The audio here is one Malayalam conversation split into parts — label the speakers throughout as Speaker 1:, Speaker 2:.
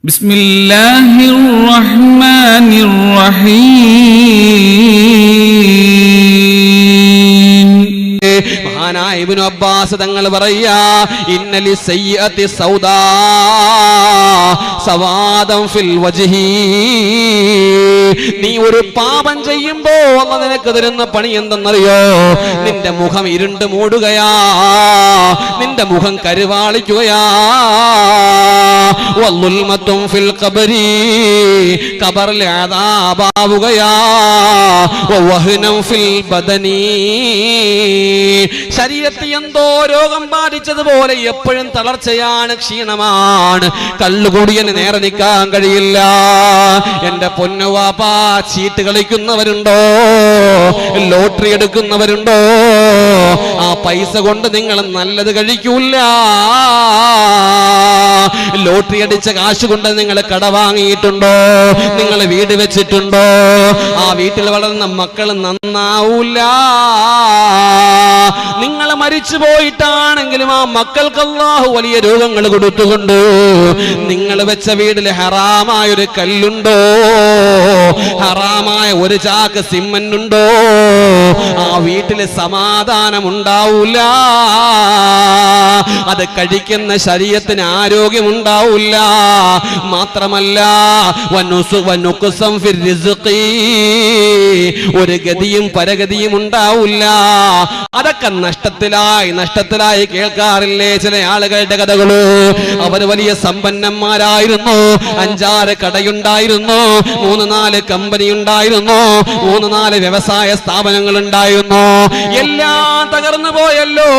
Speaker 1: ബിസ്മില്ലാഹിർ റഹ്മാനിർ റഹീം.
Speaker 2: മഹാനായ ഇബ്നു അബ്ബാസ് തങ്ങൾ പറയാ, ഇന്നലി സയ്യിഅത്തി സൗദാ സവാദൻ ഫിൽ വജ്ഹി. നീ ഒരു പാപം ചെയ്യുമ്പോ അല്ലാഹു നിനക്ക് തരുന്ന പണി എന്തെന്നറിയോ? നിന്റെ മുഖം ഇരുണ്ട് മൂടുകയാ, നിന്റെ മുഖം കരുവാളിക്കുകയാ. വളുൽമത്തും ഫിൽ ഖബരി, ഖബറിൽ അദാബാവുകയാ. വവഹ്നം ഫിൽ ബദനി, ശരീരത്തിൽ എന്തോ രോഗം ബാധിച്ചതുപോലെ എപ്പോഴും തളർച്ചയാണ്, ക്ഷീണമാണ്. കള്ളുകൂടിയന് നേരെ നിൽക്കാൻ കഴിയില്ല. എന്റെ പൊന്നുവാപ്പാ, ചീട്ട് കളിക്കുന്നവരുണ്ടോ? ലോട്ടറി എടുക്കുന്നവരുണ്ടോ? ആ പൈസ കൊണ്ട് നിങ്ങൾ നല്ലത് കഴിക്കൂല. ലോട്ടറി അടിച്ച കാശ് കൊണ്ട് നിങ്ങൾ കട വാങ്ങിയിട്ടുണ്ടോ? നിങ്ങൾ വീട് വെച്ചിട്ടുണ്ടോ? ആ വീട്ടിൽ വളർന്ന മക്കൾ നന്നാവൂല. നിങ്ങൾ മരിച്ചു പോയിട്ടാണെങ്കിലും ആ മക്കൾക്ക് അല്ലാഹു വലിയ രോഗങ്ങൾ കൊടുത്തുകൊണ്ട്, നിങ്ങൾ വെച്ച വീട്ടിൽ ഹറാമായ ഒരു കല്ലുണ്ടോ? ഹറാമായ ഒരു ചാക്ക് സിമന്റ് ഉണ്ടോ? ആ വീട്ടില് സമാധാനം ഉണ്ടാവൂല. അത് കഴിക്കുന്ന ശരീരത്തിന് ആരോഗ്യം ഉണ്ടാവൂല. മാത്രമല്ല ഒരു ഗതിയും പരഗതിയും ഉണ്ടാവൂല. അതൊക്കെ നഷ്ടത്തിലായി കേൾക്കാറില്ലേ ചില ആളുകളുടെ കഥകള്? അവർ വലിയ സമ്പന്നന്മാരായിരുന്നു, 5-6 കടയുണ്ടായിരുന്നു, 3-4 കമ്പനി ഉണ്ടായിരുന്നു, 3-4 വ്യവസായ സ്ഥാപനങ്ങൾ ഉണ്ടായിരുന്നു. എല്ലാം തകർന്നു പോയല്ലോ,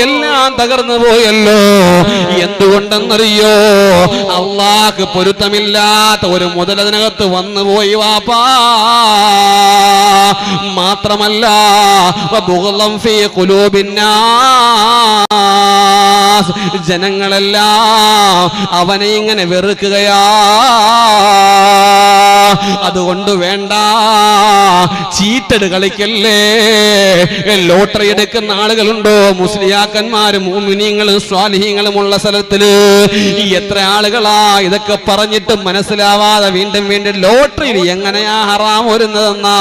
Speaker 2: എല്ലാം തകർന്നു പോയല്ലോ. എന്തുകൊണ്ടെന്നറിയോ? അല്ലാഹ്ക്ക് പൊരുത്തമില്ലാത്ത ഒരു മുതൽ അതിനകത്ത് വന്നുപോയി വാപ്പാ. മാത്രമല്ല ജനങ്ങളെല്ലാം അവനെ ഇങ്ങനെ വെറുക്കുകയാ. അതുകൊണ്ട് വേണ്ട, ചീട്ടട് കളിക്കല്ലേ. ലോട്ടറി എടുക്കുന്ന ആളുകളുണ്ടോ? മുസ്ലിയാക്കന്മാരും മുഅ്മിനീങ്ങളും സ്വാലിഹീങ്ങളും ഉള്ള സ്ഥലത്തില് എത്ര ആളുകളാ ഇതൊക്കെ പറഞ്ഞിട്ട് മനസ്സിലാവാതെ വീണ്ടും വീണ്ടും ലോട്ടറിയിൽ എങ്ങനെയാ ഹറാം വരുന്നതെന്നാ,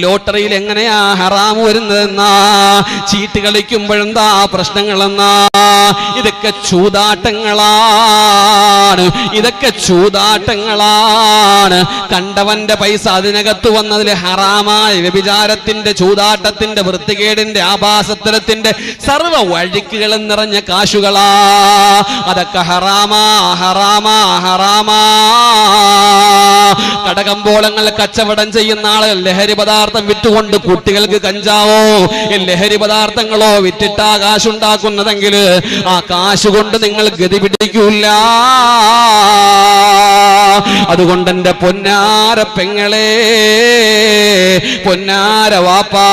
Speaker 2: ലോട്ടറിയിൽ എങ്ങനെയാ ഹറാം വരുന്നതെന്നാ, ചീട്ട് കളിക്കുമ്പോഴെന്താ പ്രശ്നങ്ങളെന്നാ. ഇതൊക്കെ ചൂതാട്ടങ്ങളാണ്, ഇതൊക്കെ ചൂതാട്ടങ്ങളാണ്. കണ്ടവന്റെ പൈസ അതിനകത്ത് വന്നതിൽ ഹറാമായ വ്യഭിചാരത്തിന്റെ, ചൂതാട്ടത്തിന്റെ, വൃത്തികേടിന്റെ, ആഭാസത്തരത്തിന്റെ സർവ വഴിക്കുകളും നിറഞ്ഞ കാശുകളാ. അതൊക്കെ ഹറാമാ, ഹറാമാ, ഹറാമാ. കടകമ്പോളങ്ങൾ കച്ചവടം ചെയ്യുന്ന ആളുകൾ ലഹരി പദാർത്ഥം വിറ്റുകൊണ്ട് കുട്ടികൾക്ക് കഞ്ചാവോ ലഹരി പദാർത്ഥങ്ങളോ വിറ്റിട്ടാ കാശുണ്ടാക്കുന്നതെങ്കിൽ ആ കാശ് കൊണ്ട് നിങ്ങൾ ഗതി പിടിക്കൂല. അതുകൊണ്ട് എന്റെ പൊന്നാര പെങ്ങളെ, പൊന്നാര വാപ്പാ,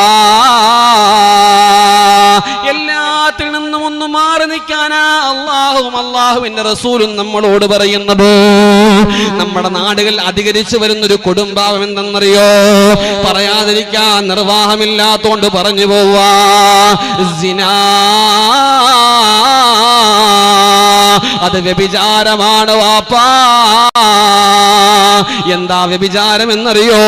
Speaker 2: എല്ലാത്തിൽ നിന്നും ഒന്ന് മാറി നിൽക്കാനാ അല്ലാഹുവും അല്ലാഹുവിന്റെ റസൂലും നമ്മളോട് പറയുന്നത്. നമ്മുടെ നാടുകൾ അധികരിച്ചു വരുന്നൊരു കൊടുംപാവം എന്തെന്നറിയോ? പറയാതിരിക്കാൻ നിർവാഹമില്ലാത്തോണ്ട് പറഞ്ഞു പോവാ. സിനാ, അത് വ്യഭിചാരമാണ് വാപ്പാ. എന്താ വ്യഭിചാരം എന്നറിയോ?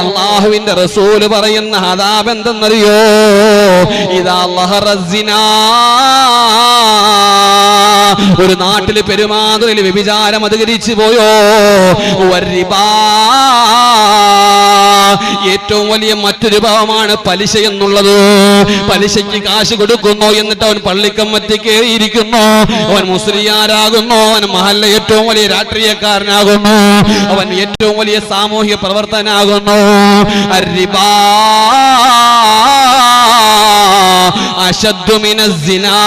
Speaker 2: അല്ലാഹുവിന്റെ റസൂല് പറയുന്ന അദാബ് എന്തെന്നറിയോ? ഇദാ ലഹറ സിനാ, ഒരു നാട്ടില് പെരുമാതുരിൽ വ്യഭിചാരം അധികരിച്ചു പോയോ? വരിബാ, ഏറ്റവും വലിയ മറ്റൊരു ഭാവമാണ് പലിശ എന്നുള്ളത്. പലിശയ്ക്ക് കാശ് കൊടുക്കുന്നു, എന്നിട്ട് അവൻ പള്ളിക്കമ്മറ്റി കയറിയിരിക്കുന്നു, അവൻ മുസ്ലിയാരാകുന്നു, അവൻ മഹല്ല ഏറ്റവും വലിയ രാഷ്ട്രീയക്കാരനാകുന്നു, അവൻ ഏറ്റവും വലിയ സാമൂഹിക പ്രവർത്തനാകുന്നു. അരിബാ അശദ്ദു മിനസ് സിനാ.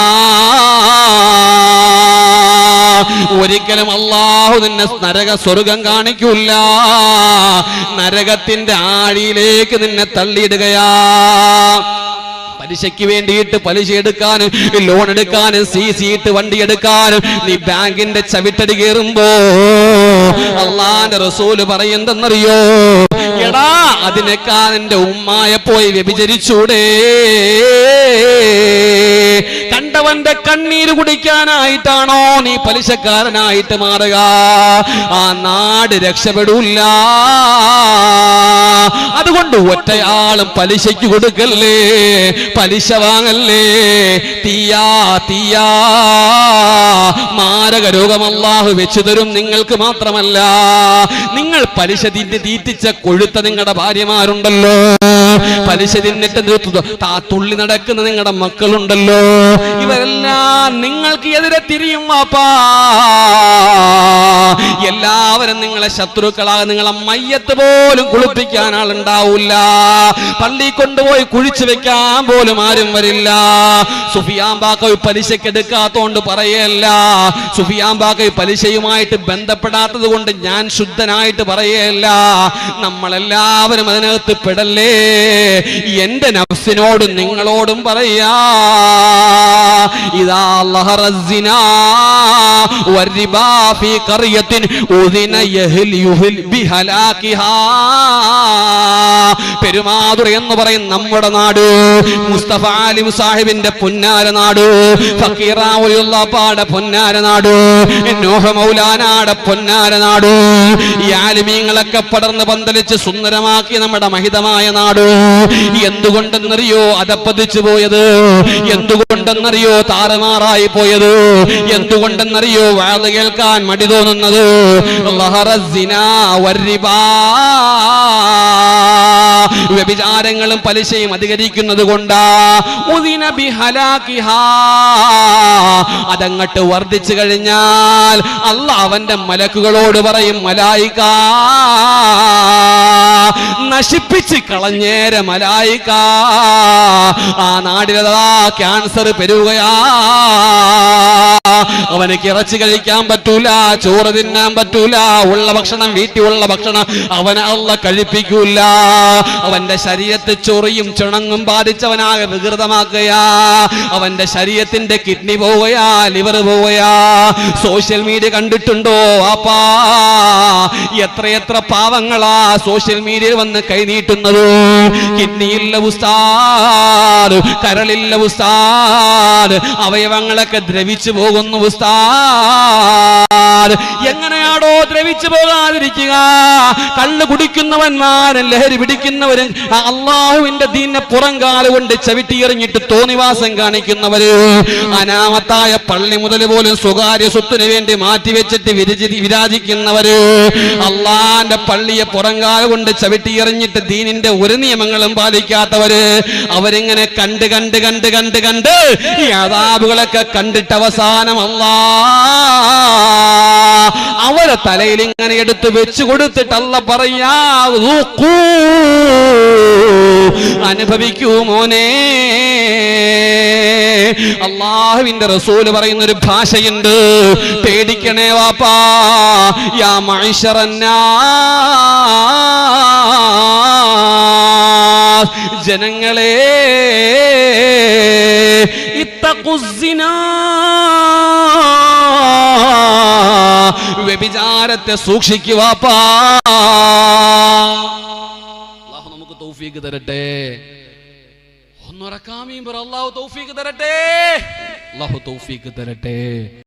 Speaker 2: ഒരിക്കലും അല്ലാഹു നിന്നെ നരക സ്വർഗം കാണിക്കൂല. നരകത്തിന്റെ ആഴിയിലേക്ക് നിന്നെ തള്ളിയിടുകയാ. പലിശയ്ക്ക് വേണ്ടിയിട്ട് പലിശ എടുക്കാനും ലോൺ എടുക്കാനും സീറ്റ് വണ്ടി എടുക്കാനും നീ ബാങ്കിന്റെ ചവിട്ടടി കയറുമ്പോ അല്ലാഹുവിന്റെ റസൂല് പറയുന്നതെന്നറിയോ? എടാ അതിനേക്കാൾ എന്റെ ഉമ്മായ പോയി വ്യഭിചരിച്ചൂടെ? കണ്ടവന്റെ കണ്ണീര് കുടിക്കാനായിട്ടാണോ നീ പലിശക്കാരനായിട്ട് മാറുക? ആ നാട് രക്ഷപ്പെടൂല്ല. അതുകൊണ്ട് ഒറ്റയാളും പലിശയ്ക്ക് കൊടുക്കല്ലേ, പലിശ വാങ്ങല്ലേ. തീയാ തീയാ മാരക രോഗം അല്ലാഹു വെച്ചു തരും. നിങ്ങൾക്ക് മാത്രമല്ല, നിങ്ങൾ പലിശ തീറ്റിച്ച കൊഴുത്ത നിങ്ങളുടെ ഭാര്യമാരുണ്ടല്ലോ, പലിശ തിന്നിട്ട് തുള്ളി നടക്കുന്ന നിങ്ങളുടെ മക്കളുണ്ടല്ലോ, ഇവരെല്ലാം നിങ്ങൾക്ക് എതിരെ തിരിയും വാപ്പാ. എല്ലാവരും നിങ്ങളെ ശത്രുക്കളാകും. നിങ്ങളെ മയ്യത്ത് പോലും കുളിപ്പിക്കാൻ ആളുണ്ടാവൂല. പള്ളി കൊണ്ടുപോയി കുഴിച്ചു വെക്കാൻ പോലും ആരും വരില്ല. സുഫിയാൻ ബാക്കവി പലിശക്ക് എടുക്കാത്തോണ്ട് പറയല്ല, സുഫിയാൻ ബാക്കവി പലിശയുമായിട്ട് ബന്ധപ്പെടാത്തത് കൊണ്ട് ഞാൻ ശുദ്ധനായിട്ട് പറയല്ല. നമ്മളെല്ലാവരും അതിനകത്ത് പെടല്ലേ. എന്റെ നഫ്സിനോടും നിങ്ങളോടും പറയാ, ഇദാ ലഹറസ്സിനാ വരിബാ ഫീ ഖറിയത്തിൻ ഉദിന യഹ്ലിയുൽ ബിഹലാകിഹാ. പെരുമാതുറ എന്ന് പറയും നമ്മുടെ നാട്, മുസ്തഫ ആലിം സാഹിബിന്റെ പൊന്നാര നാട്, ഫക്കീറാവുള്ളാപ്പാടെ പൊന്നാര നാട്, നോഹ മൗലാനാടെ പൊന്നാര നാട്, ഈ ആലിമീങ്ങളൊക്കെ പടർന്ന് പന്തലിച്ച് സുന്ദരമാക്കി നമ്മുടെ മഹിതമായ നാട്. എന്തുകൊണ്ടെന്നറിയോ അതപ്പതിച്ചു പോയത്? എന്തുകൊണ്ടെന്നറിയോ താറുമാറായി പോയത്? എന്തുകൊണ്ടെന്നറിയോ വാള് കേൾക്കാൻ മടി തോന്നുന്നത്? വ്യഭിചാരങ്ങളും പലിശയും അധികരിക്കുന്നത് കൊണ്ടാ. അതങ്ങട്ട് വർദ്ധിച്ചു കഴിഞ്ഞാൽ അല്ലാഹ് അവന്റെ മലക്കുകളോട് പറയും, മലായിക നശിപ്പിച്ച് കളഞ്ഞേര മലായിക, ആ നാടിലതാ ക്യാൻസർ പെരുകയാ. അവനക്ക് ഇറച്ചി കഴിക്കാൻ പറ്റൂല, ചോറ് തിന്നാൻ പറ്റൂല, ഉള്ള ഭക്ഷണം വീട്ടിലുള്ള ഭക്ഷണം അവനെ അല്ലാഹ് കഴിപ്പിക്കൂല. അവന്റെ ശരീരത്തിൽ ചൊറിയും ചുണങ്ങും ബാധിച്ചവനാകെ വികൃതമാക്കുകയാ. അവന്റെ ശരീരത്തിന്റെ കിഡ്നി പോവുകയാ, ലിവർ പോവുകയാ. സോഷ്യൽ മീഡിയ കണ്ടിട്ടുണ്ടോ ആപ്പാ? എത്രയെത്ര പാവങ്ങളാ സോഷ്യൽ മീഡിയയിൽ വന്ന് കൈനീട്ടുന്നത്. കിഡ്നിയില്ല ഉസ്താദ്, കരളില്ല ഉസ്താദ്, അവയവങ്ങളൊക്കെ ദ്രവിച്ചു പോകുന്നു ഉസ്താദ്. എങ്ങനെയാണോ ദ്രവിച്ചു പോകാതിരിക്കുക? കള്ള് കുടിക്കുന്നവന്മാരും ലഹരി പിടിക്കുന്നവരും അള്ളാഹുവിന്റെ ദീനെ പുറംകാല് കൊണ്ട് ചവിട്ടിയെറിഞ്ഞിട്ട് തോന്നിവാസം കാണിക്കുന്നവര്, അനാമത്തായ പള്ളി മുതൽ പോലും സ്വകാര്യ സ്വത്തിന് വേണ്ടി മാറ്റിവെച്ചിട്ട് വിരാജിക്കുന്നവര്, അള്ളാന്റെ പള്ളിയെ പുറംകാല് കൊണ്ട് ചവിട്ടിയെറിഞ്ഞിട്ട് ദീനിന്റെ ഒരു നിയമങ്ങളും പാലിക്കാത്തവര്, അവരിങ്ങനെ കണ്ട് കണ്ട് കണ്ട് കണ്ട് കണ്ട് ഈ അദാബുകളൊക്കെ കണ്ടിട്ട് അവസാനം അവരെ തലയിൽ ഇങ്ങനെ എടുത്ത് വെച്ചു കൊടുത്തിട്ട് അല്ലാഹ് പറയാ, അനുഭവിക്കൂ മോനെ. അല്ലാഹുവിന്റെ റസൂല് പറയുന്ന ഒരു ഭാഷയുണ്ട്, പേടിക്കണേ വാപ്പാ. യാ മഅ്ശറന്നാസ്, ജനങ്ങളെ, ഇത്തഖുസ്സിനാ, വ്യഭിചാരത്തെ സൂക്ഷിക്കുവാപ്പാ. അല്ലാഹു നമുക്ക് തൗഫീഖ് തരട്ടെ. ഒന്നുറക്കാമീൻ പറ, അല്ലാഹു തൗഫീഖ് തരട്ടെ, അല്ലാഹു തൗഫീഖ് തരട്ടെ.